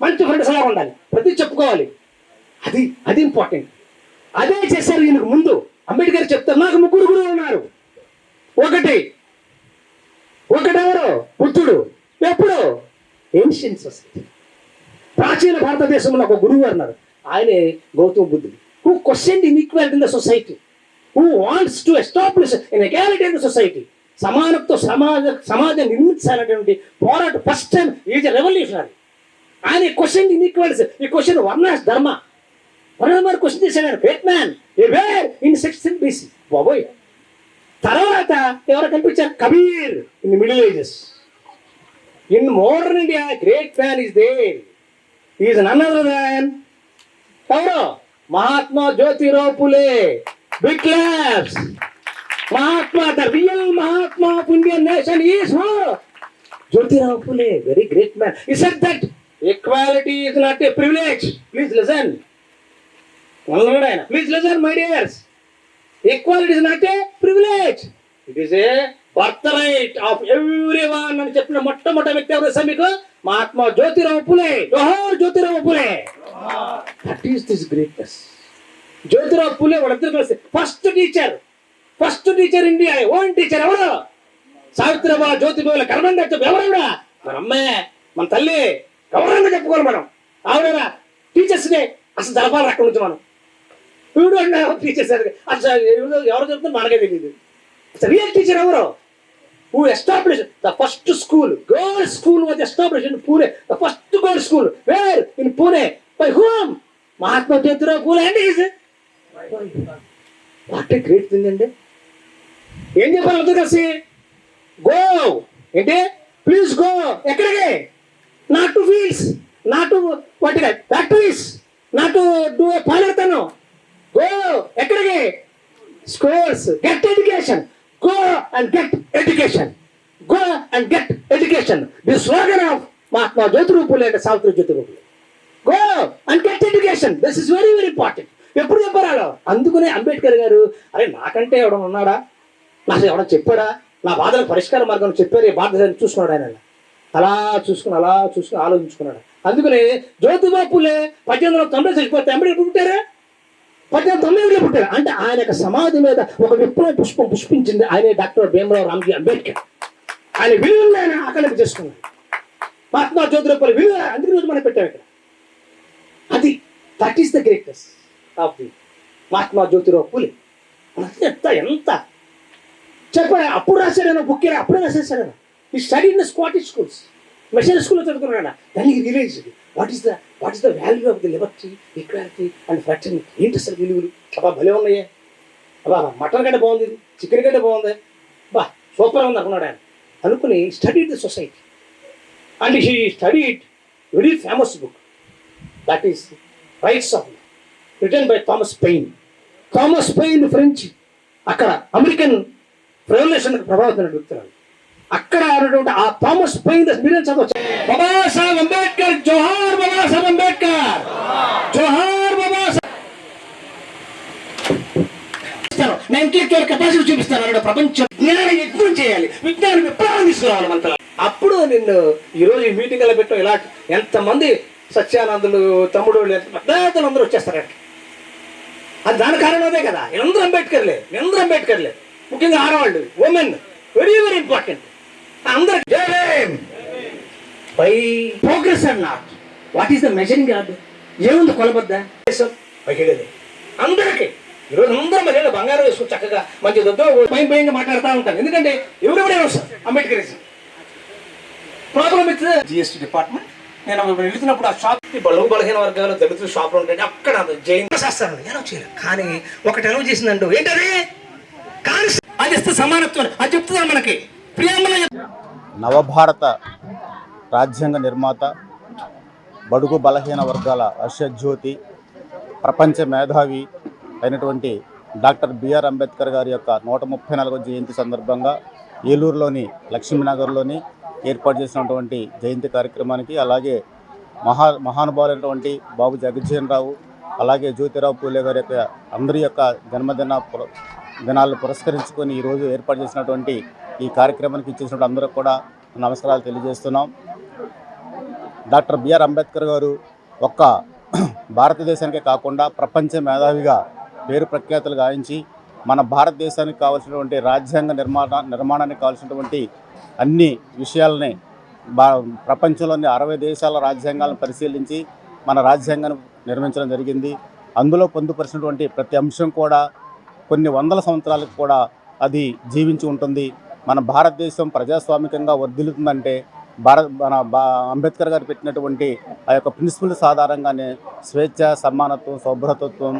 మంచి ఫ్రెండ్స్ లాగా ఉండాలి, ప్రతి చెప్పుకోవాలి. అది అది ఇంపార్టెంట్. అదే చేశారు ఈయనకు ముందు. అంబేద్కర్ చెప్తారు, నాకు 3 గురువులు ఉన్నారు. ఒకటెవరు? బుద్ధుడు. ఎప్పుడు? ఏన్షియన్ సొసైటీ, ప్రాచీన భారతదేశంలో ఒక గురువు అన్నారు, ఆయనే గౌతమ బుద్ధుడు. Who questioned inequality in the society, who wants to establish in equality in the society. సమానత్వ సమాజం నిర్మించాలనేటువంటి పోరాటం first time is a revolutionary. ఆయన క్వశ్చన్ ఇన్ఈక్వాలిటీస్, ఈ క్వశ్చన్ వర్ణాస్ ధర్మ క్వశ్చన్ చేశాడు. Great man were in 6th BC. బాబోయ్. తర్వాత ఎవరు కనిపించారు? Kabir in middle ages. In modern India great man is there. Is none other than ఎవరు? Mahatma Jyotirao Phule. Big claps. Mahatma, the real Mahatma of Indian nation is who? Jyotirao Phule, very great man. He said that equality is not a privilege. Please listen. Please listen, my dears. Equality is not a privilege. It is a birthright of everyone. అని చెప్పిన మొట్టమొదటి వ్యక్తి ఎవరు sir మీకు? మహాత్మా జ్యోతిరావు పులే. జోహార్ Jyotirao Phule. That is this greatness. Jyotirao Phule వాళ్ళిద్దరు కలిసి first teacher India. Own teacher ఎవరు? సావిత్రిబాయి జ్యోతిబాయి గర్వంగా చెప్పు. ఎవరన్నా? మన అమ్మే, మన తల్లి. గౌరవంగా చెప్పుకోవాలి మనం. ఆవిడ టీచర్స్ డే అసలు జరపాలి అక్కడ నుంచి మనం. వీడు అన్నా టీచర్స్ అసలు ఎవరు చెప్తున్నారు మనకే తెలియదు. అసలు రియల్ టీచర్ ఎవరు? Who establish the first school, girls school was establish in Pune. The first girls school where in Pune by whom? Mahatma Jyotirao Phule అండి. వాట్ ఏ గ్రేట్ థింగ్ అండి. ఏం చెప్పాలి అందరూ కలిసి? గో ఏంటి? Please go. ఎక్కడికి? Not to fields, not to వాటి factories, not to do a పాలెడతాను. గో ఎక్కడికి? Schools. Get education. Go and get education. Go and get education. The slogan of Mahatma Jyotirao Phule అంటే Savitri Jyotirao Phule. Go and get education. This is very very important. ఎప్పుడు చెప్పారు? అందుకనే అంబేద్కర్ గారు, అరే నాకంటే ఎవడం ఉన్నాడా, నాకు ఎవడో చెప్పాడా, నా బాధలకు పరిష్కార మార్గం చెప్పారు, ఈ భారతదేశాన్ని చూసుకున్నాడు. ఆయన అలా చూసుకుని ఆలోచించుకున్నాడు. అందుకనే జ్యోతిబా పూలే 1890 చచ్చిపోతే అంబేద్కర్ పుట్టారా? 1891లో పుట్టారు. అంటే ఆయన యొక్క సమాధి మీద ఒక విప్లవ పుష్పం పుష్పించింది ఆయనే డాక్టర్ భీమరావు రామ్జీ అంబేద్కర్. ఆయన విలువలను ఆయన ఆకలింపు చేసుకున్నాడు. మహాత్మా జ్యోతిరావు పూలే విలువ అందుకు రోజు మనం పెట్టాం ఇక్కడ. అది that is the greatness of the Mahatma Jyotirao Phule. ఎంత చెప్పాడు. అప్పుడు రాశాడైనా బుక్, అప్పుడే రాసేసాడు. ఈ study in the Scottish schools, mission స్కూల్లో చదువుకున్నాడు. దాన్ని release what is the value of the liberty, equality and fraternity. ఏంటి అసలు విలువలు? అబ్బా భలే ఉన్నాయే, అబ్బా మటన్ కంటే బాగుంది, చికెన్ కంటే బాగుంది, బా సూపర్ ఉంది అనుకున్నాడు ఆయన. అనుకుని study the society and he studied very famous book, that is rights of man, written by Thomas pain French. అక్కడ అమెరికన్ రెవల్యూషన్ ప్రభావితం వ్యక్తులు. అక్కడ ఉన్నటువంటి ఆ థామస్ పెయిన్ మీరేం చదవచ్చు? బాబాసాహెబ్ అంబేద్కర్. జోహార్ బాబాసాహెబ్ అంబేద్కర్. జోహార్ బాబాసాహెబ్. నేను ఇంకెక్కడ కెపాసిటీ చూపిస్తాను అన్నాడు. ప్రపంచం విజ్ఞానం ఎక్కువ చేయాలి, విజ్ఞానం విప్లవం తీసుకురావాలి మనతో. అప్పుడు నిన్ను ఈరోజు ఈ మీటింగ్ అలా పెట్టాం. ఇలా ఎంతమంది సత్యానందులు, తమ్ముడు, పెద్దలు అందరూ వచ్చేస్తారు. అది దాని కారణం అదే కదా. అందరూ అంబేద్కర్లే, ముఖ్యంగా ఆడవాళ్ళు, ఉమెన్, వెరీ వెరీ ఇంపార్టెంట్. అందరికి by progress and not what is the measuring yard? ఏముంది కొలబద్ద? అందరికీ ఈరోజు అందరూ మరి బంగారం వేసుకుని చక్కగా మంచి భయంగా మాట్లాడుతూ ఉంటారు. ఎందుకంటే ఎవరెవరైనా వస్తారు Ambedkar. Problem with GST department. నేను వెళుతున్నప్పుడు ఆ షాప్ బలహీన వర్గాలు దళితుల షాపులు ఉంటాయి. అక్కడ జైన్ చేస్తాను ఎలా చేయలేదు. కానీ ఒకటి ఎలా చేసిందంటూ ఏంటది? అది ఇస్తే సమానత్వం అది చెప్తుందా మనకి? నవభారత రాజ్యాంగ నిర్మాత, బడుగు బలహీన వర్గాల ఆశాజ్యోతి, ప్రపంచ మేధావి అయినటువంటి డాక్టర్ బిఆర్ అంబేద్కర్ గారి యొక్క 134వ జయంతి సందర్భంగా ఏలూరులోని లక్ష్మీనగర్లోని ఏర్పాటు చేసినటువంటి జయంతి కార్యక్రమానికి, అలాగే మహానుభావులైనటువంటి బాబు జగజ్జీవన్ రావు, అలాగే జ్యోతిరావు పూలే గారి యొక్క అందరి యొక్క దినాలను పురస్కరించుకొని ఈరోజు ఏర్పాటు చేసినటువంటి ఈ కార్యక్రమానికి ఇచ్చేసినటువంటి అందరూ కూడా నమస్కారాలు తెలియజేస్తున్నాం. డాక్టర్ బిఆర్ అంబేద్కర్ గారు ఒక్క భారతదేశానికే కాకుండా ప్రపంచ మేధావిగా పేరు ప్రఖ్యాతులు గావించి మన భారతదేశానికి కావాల్సినటువంటి రాజ్యాంగ నిర్మాణానికి కావాల్సినటువంటి అన్ని విషయాలని ప్రపంచంలోని 60 దేశాల రాజ్యాంగాలను పరిశీలించి మన రాజ్యాంగాన్ని నిర్మించడం జరిగింది. అందులో పొందుపరిచినటువంటి ప్రతి అంశం కూడా కొన్ని వందల సంవత్సరాలకు కూడా అది జీవించి ఉంటుంది. మన భారతదేశం ప్రజాస్వామికంగా వర్ధిల్లుతుందంటే అంబేద్కర్ గారు పెట్టినటువంటి ఆ యొక్క ప్రిన్సిపల్స్ ఆధారంగానే స్వేచ్ఛ, సమానత్వం, సౌభ్రతత్వం,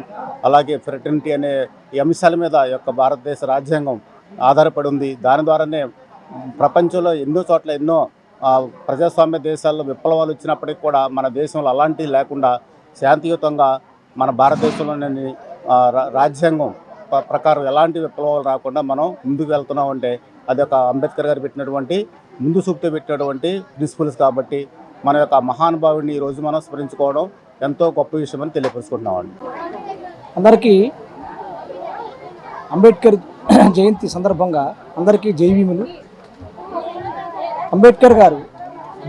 అలాగే ఫ్రెటర్నిటీ అనే ఈ అంశాల మీద యొక్క భారతదేశ రాజ్యాంగం ఆధారపడి ఉంది. దాని ద్వారానే ప్రపంచంలో ఎన్నో చోట్ల ఎన్నో ప్రజాస్వామ్య దేశాల్లో విప్లవాలు వచ్చినప్పటికీ కూడా మన దేశంలో అలాంటివి లేకుండా శాంతియుతంగా మన భారతదేశంలోని రాజ్యాంగం ప్రకారం ఎలాంటి విప్లవాలు రాకుండా మనం ముందుకు వెళ్తున్నామంటే అది ఒక అంబేద్కర్ గారు పెట్టినటువంటి ముందు చూపుతో పెట్టినటువంటి ప్రిన్సిపల్స్. కాబట్టి మన యొక్క మహానుభావుడిని ఈరోజు మనం స్మరించుకోవడం ఎంతో గొప్ప విషయం అని తెలియపరుచుకుంటున్నామండి. అందరికీ అంబేద్కర్ జయంతి సందర్భంగా అందరికీ జైభీములు. అంబేద్కర్ గారు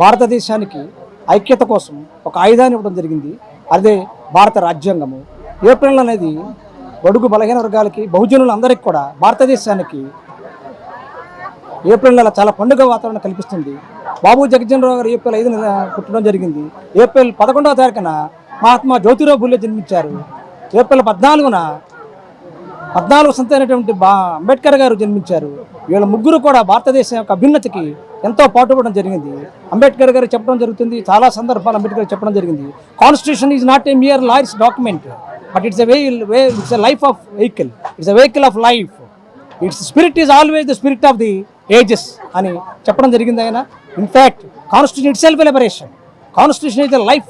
భారతదేశానికి ఐక్యత కోసం ఒక ఆయుధాన్ని ఇవ్వడం జరిగింది. అదే భారత రాజ్యాంగము. ఏప్రిల్ అనేది బడుగు బలహీన వర్గాలకి, బహుజనులందరికీ కూడా భారతదేశానికి ఏప్రిల్ నెల చాలా పండుగ వాతావరణం కల్పిస్తుంది. బాబు జగజ్జనరావు గారు ఏప్రిల్ 5న పుట్టడం జరిగింది. ఏప్రిల్ 11వ తారీఖున మహాత్మా జ్యోతిరావు ఫులే జన్మించారు. ఏప్రిల్ 14న 14వ సంత అయినటువంటి అంబేద్కర్ గారు జన్మించారు. వీళ్ళ ముగ్గురు కూడా భారతదేశం యొక్క అభ్యున్నతికి ఎంతో పాటుపడడం జరిగింది. అంబేద్కర్ గారు చెప్పడం జరుగుతుంది, చాలా సందర్భాలు అంబేద్కర్ చెప్పడం జరిగింది. Constitution is not a mere lawyers document, but it's it's a life of vehicle, it's a vehicle of life, it's spirit is always the spirit of the ages అని చెప్పడం జరిగింది ఆయన. In fact constitution itself liberation, constitution is the life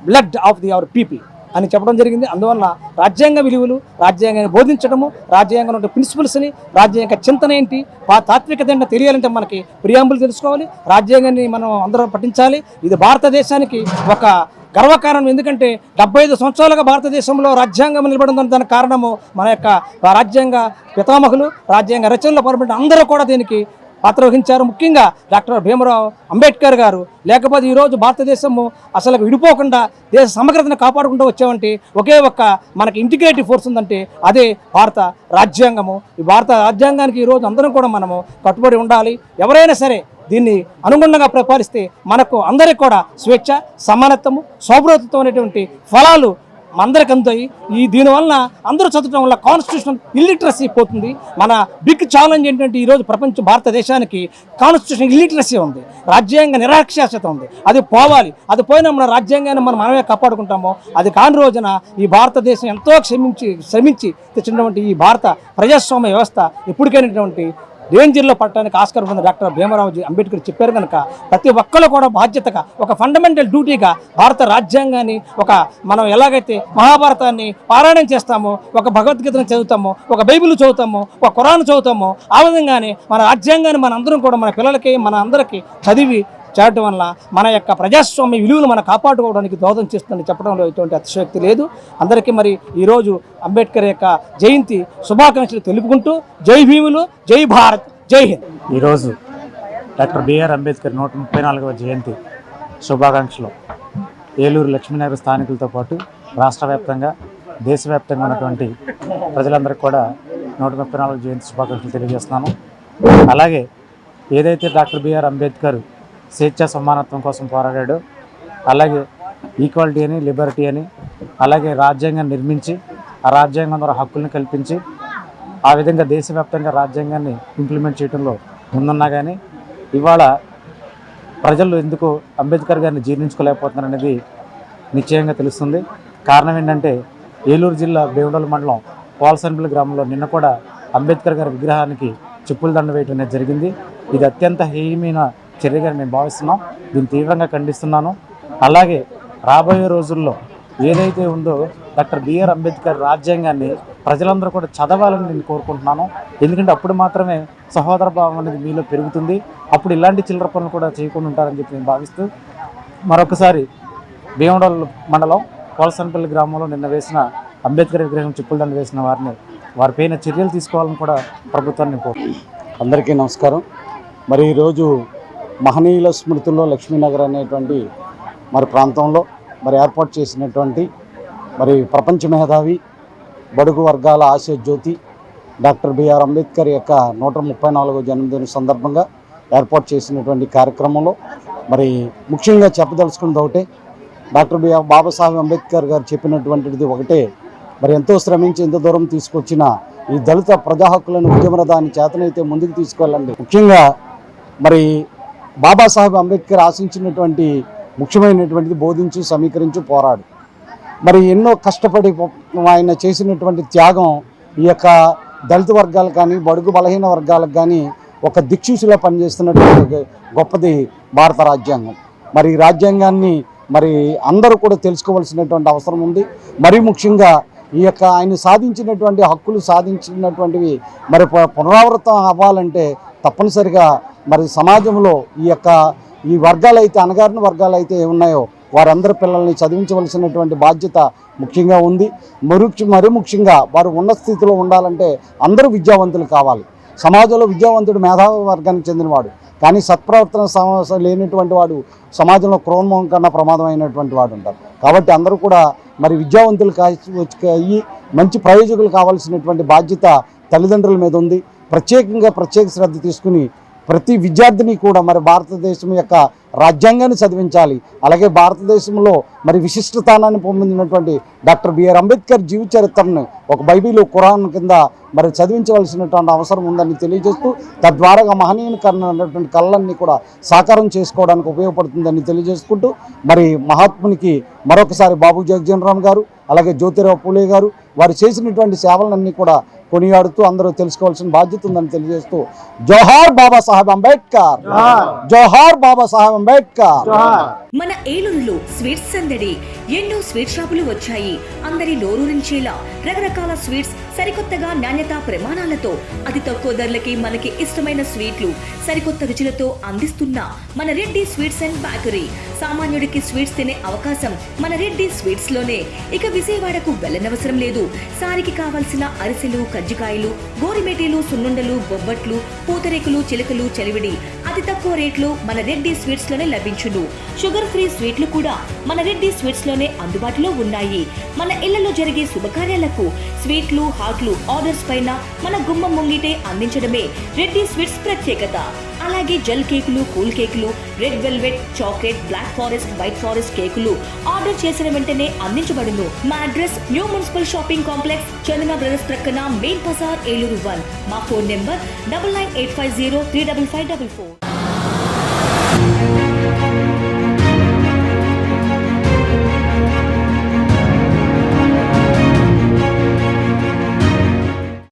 blood of the our people అని చెప్పడం జరిగింది. అందువల్ల రాజ్యాంగ విలువలు, రాజ్యాంగాన్ని బోధించడము, రాజ్యాంగంలో ప్రిన్సిపల్స్ని, రాజ్యాంగ చింతన ఏంటి, తాత్వికత ఏంటో తెలియాలంటే మనకి ప్రియాంబుల్ తెలుసుకోవాలి, రాజ్యాంగాన్ని మనం అందరం పఠించాలి. ఇది భారతదేశానికి ఒక గర్వకారణం. ఎందుకంటే 75 సంవత్సరాలుగా భారతదేశంలో రాజ్యాంగం నిలబడిందని దానికి కారణము మన యొక్క రాజ్యాంగ పితామహులు, రాజ్యాంగ రచనలో పొరపడిన అందరూ కూడా దీనికి పాత్ర వహించారు. ముఖ్యంగా డాక్టర్ భీమరావు అంబేద్కర్ గారు లేకపోతే ఈరోజు భారతదేశము అసలు విడిపోకుండా దేశ సమగ్రతను కాపాడుకుంటూ వచ్చామంటే ఒకే ఒక్క మనకి ఇంటిగ్రేటివ్ ఫోర్స్ ఉందంటే అదే భారత రాజ్యాంగము. ఈ భారత రాజ్యాంగానికి ఈరోజు అందరం కూడా మనము కట్టుబడి ఉండాలి. ఎవరైనా సరే దీన్ని అనుగుణంగా పరిపాలిస్తే మనకు అందరికీ కూడా స్వేచ్ఛ, సమానత్వము, సౌభ్రతత్వం అనేటువంటి ఫలాలు అందరికి అందుతాయి. దీనివల్ల అందరూ చదవడం వల్ల కాన్స్టిట్యూషన్ ఇల్లిటరసీ పోతుంది. మన బిగ్ ఛాలెంజ్ ఏంటంటే ఈరోజు భారతదేశానికి కాన్స్టిట్యూషన్ ఇల్లిటరసీ ఉంది, రాజ్యాంగ నిరక్షరాస్యత ఉంది. అది పోవాలి. అది పోయినా మన రాజ్యాంగాన్ని మనమే కాపాడుకుంటామో. అది కాని రోజున ఈ భారతదేశం ఎంతో శ్రమించి తెచ్చినటువంటి ఈ భారత ప్రజాస్వామ్య వ్యవస్థ ఎప్పటికైనటువంటి డేంజర్లో పడటానికి ఆస్కారం ఉంది. డాక్టర్ భీమరావుజీ అంబేద్కర్ చెప్పారు కనుక ప్రతి ఒక్కరు కూడా బాధ్యతగా ఒక ఫండమెంటల్ డ్యూటీగా భారత రాజ్యాంగాన్ని మనం ఎలాగైతే మహాభారతాన్ని పారాయణం చేస్తామో, ఒక భగవద్గీతను చదువుతామో, ఒక బైబిల్ చదువుతామో, ఒక ఖురాన్ చదువుతామో, ఆ విధంగానే మన రాజ్యాంగాన్ని మన అందరం కూడా మన పిల్లలకి మన అందరికీ చదివి చేయడం వల్ల మన యొక్క ప్రజాస్వామ్య విలువలు మనం కాపాడుకోవడానికి దోహదం చేస్తుందని చెప్పడంలో ఎటువంటి అతిశయోక్తి లేదు. అందరికీ మరి ఈరోజు అంబేద్కర్ యొక్క జయంతి శుభాకాంక్షలు తెలుపుకుంటూ జై భీములు, జై భారత్, జై హింద్. ఈరోజు డాక్టర్ బిఆర్ అంబేద్కర్ 134వ జయంతి శుభాకాంక్షలు ఏలూరు లక్ష్మీనగర్ స్థానికులతో పాటు రాష్ట్ర వ్యాప్తంగా, దేశవ్యాప్తంగా ఉన్నటువంటి ప్రజలందరికీ కూడా 134వ జయంతి శుభాకాంక్షలు తెలియజేస్తున్నాను. అలాగే ఏదైతే డాక్టర్ బిఆర్ అంబేద్కర్ స్వేచ్ఛ, సమానత్వం కోసం పోరాడాడు, అలాగే ఈక్వాలిటీ అని, లిబర్టీ అని, అలాగే రాజ్యాంగాన్ని నిర్మించి ఆ రాజ్యాంగం ద్వారా హక్కులను కల్పించి ఆ విధంగా దేశవ్యాప్తంగా రాజ్యాంగాన్ని ఇంప్లిమెంట్ చేయడంలో ముందున్నా కానీ ఇవాళ ప్రజలు ఎందుకు అంబేద్కర్ గారిని జీర్ణించుకోలేకపోతున్నారు అనేది నిశ్చయంగా తెలుస్తుంది. కారణం ఏంటంటే ఏలూరు జిల్లా బేవుండల మండలం పోలసన్పల్లి గ్రామంలో నిన్న కూడా అంబేద్కర్ గారి విగ్రహానికి చెప్పుల దండ వేయడం అనేది జరిగింది. ఇది అత్యంత హేయమైన చర్యగా మేము భావిస్తున్నాం. దీన్ని తీవ్రంగా ఖండిస్తున్నాను. అలాగే రాబోయే రోజుల్లో ఏదైతే ఉందో డాక్టర్ బిఆర్ అంబేద్కర్ రాజ్యాంగాన్ని ప్రజలందరూ కూడా చదవాలని నేను కోరుకుంటున్నాను. ఎందుకంటే అప్పుడు మాత్రమే సహోదర భావం అనేది మీలో పెరుగుతుంది. అప్పుడు ఇలాంటి చిల్లర పనులు కూడా చేయకుండా ఉంటారని చెప్పి నేను భావిస్తూ మరొకసారి భీమడోల్ మండలం పోలసన్పల్లి గ్రామంలో నిన్న వేసిన అంబేద్కర్ విగ్రహం చెప్పుల దండ వేసిన వారిపైన చర్యలు తీసుకోవాలని కూడా ప్రభుత్వాన్ని కోరుతున్నాను. అందరికీ నమస్కారం. మరి ఈరోజు మహనీయుల స్మృతుల్లో లక్ష్మీనగర్ అనేటువంటి మరి ప్రాంతంలో మరి ఏర్పాటు చేసినటువంటి మరి ప్రపంచ మేధావి బడుగు వర్గాల ఆశయ జ్యోతి డాక్టర్ బిఆర్ అంబేద్కర్ యొక్క 134వ జన్మదిన సందర్భంగా ఏర్పాటు చేసినటువంటి కార్యక్రమంలో మరి ముఖ్యంగా చెప్పదలుచుకున్నది ఒకటే, డాక్టర్ బాబాసాహెబ్ అంబేద్కర్ గారు చెప్పినటువంటిది ఒకటే, మరి ఎంతో శ్రమించి ఎంత దూరం తీసుకొచ్చిన ఈ దళిత ప్రజా హక్కులను ఉద్యమరథాన్ని చేతనైతే ముందుకు తీసుకెళ్ళండి. ముఖ్యంగా మరి బాబాసాహెబ్ అంబేద్కర్ ఆశించినటువంటి ముఖ్యమైనటువంటిది బోధించు, సమీకరించు, పోరాడు. మరి ఎన్నో కష్టపడి ఆయన చేసినటువంటి త్యాగం ఈ యొక్క దళిత వర్గాలకు కానీ బడుగు బలహీన వర్గాలకు కానీ ఒక దిక్సూచిలా పనిచేస్తున్నటువంటి గొప్పది భారత రాజ్యాంగం. మరి ఈ రాజ్యాంగాన్ని మరి అందరూ కూడా తెలుసుకోవాల్సినటువంటి అవసరం ఉంది. మరీ ముఖ్యంగా ఈ యొక్క ఆయన సాధించినటువంటి హక్కులు సాధించినటువంటివి మరి పునరావృతం అవ్వాలంటే తప్పనిసరిగా మరి సమాజంలో ఈ వర్గాలైతే అణగారిన వర్గాలైతే ఉన్నాయో వారందరి పిల్లల్ని చదివించవలసినటువంటి బాధ్యత ముఖ్యంగా ఉంది. మరీ ముఖ్యంగా వారు ఉన్నత స్థితిలో ఉండాలంటే అందరూ విద్యావంతులు కావాలి. సమాజంలో విద్యావంతుడు మేధావి వర్గానికి చెందినవాడు, కానీ సత్ప్రవర్తన లేనటువంటి వాడు సమాజంలో క్రోన్మోహం కన్నా ప్రమాదమైనటువంటి వాడు ఉంటారు. కాబట్టి అందరూ కూడా మరి విద్యావంతులు అయ్యి మంచి ప్రయోజకులు కావాల్సినటువంటి బాధ్యత తల్లిదండ్రుల మీద ఉంది. ప్రత్యేక శ్రద్ధ తీసుకుని ప్రతి విద్యార్థిని కూడా మరి భారతదేశం యొక్క రాజ్యాంగాన్ని చదివించాలి. అలాగే భారతదేశంలో మరి విశిష్ట స్థానాన్ని పొందినటువంటి డాక్టర్ బిఆర్ అంబేద్కర్ జీవిత చరిత్రను ఒక బైబిల్, ఖురాన్ కింద మరి చదివించవలసినటువంటి అవసరం ఉందని తెలియజేస్తూ తద్వారా మహనీయుని కన్నటువంటి కళలన్నీ కూడా సాకారం చేసుకోవడానికి ఉపయోగపడుతుందని తెలియజేసుకుంటూ మరి మహాత్మునికి మరొకసారి బాబు జగజ్జీవన్ గారు అలాగే జ్యోతిరావు పూలే గారు వారు చేసినటువంటి సేవలన్నీ కూడా కొనియాడుతూ అందరూ తెలుసుకోవాల్సిన బాధ్యత ఉందని తెలియజేస్తూ జోహార్ బాబాసాహెబ్ అంబేద్కర్, జోహార్ బాబాసాహెబ్ అంబేద్కర్. మన ఏలూరులో స్వీట్స్ సందడి. ఎన్నో స్వీట్ షాపులు వచ్చాయి. అందరి నోరూరించేలా రకరకాల స్వీట్స్ సరికొత్తగా నాణ్యతా ప్రమాణాలతో అతి తక్కువ ధరలకి మనకి ఇష్టమైన స్వీట్లు సరికొత్త రుచులతో అందిస్తున్న మన రెడ్డి స్వీట్స్ అండ్ బేకరీ. సామాన్యుడికి స్వీట్స్ తినే అవకాశం మన రెడ్డి స్వీట్స్ లోనే. ఇక విజయవాడకు వెళ్ళనవసరం లేదు. సారికి కావాల్సిన అరిసెలు, కజ్జికాయలు, గోరిమేటీలు, సున్నుండలు, బొబ్బట్లు, పూతరేకులు, చిలకలు, చలివిడి అతి తక్కువ రేట్లు మన రెడ్డి స్వీట్స్ లోనే లభించును. షుగర్ ఫ్రీ స్వీట్లు కూడా మన రెడ్డి స్వీట్స్ లోనే అందుబాటులో ఉన్నాయి. మన ఇళ్లలో జరిగే శుభకార్యాలకు స్వీట్లు, హాట్లు ఆర్డర్స్ పైన మన గుమ్మం ముంగిటే అందించడమే రెడ్డి స్వీట్స్ ప్రత్యేకత. అలాగే జెల్ కేకులు, కూల్ కేకులు, red velvet, chocolate, black forest, white forest కేకులు ఆర్డర్ చేసిన వెంటనే అందించబడును. మా address new municipal shopping complex, Chandana Brothers ప్రక్కన, మెయిన్ బజార్, ఏలూరు 1. మా ఫోన్ నెంబర్ 9985035544.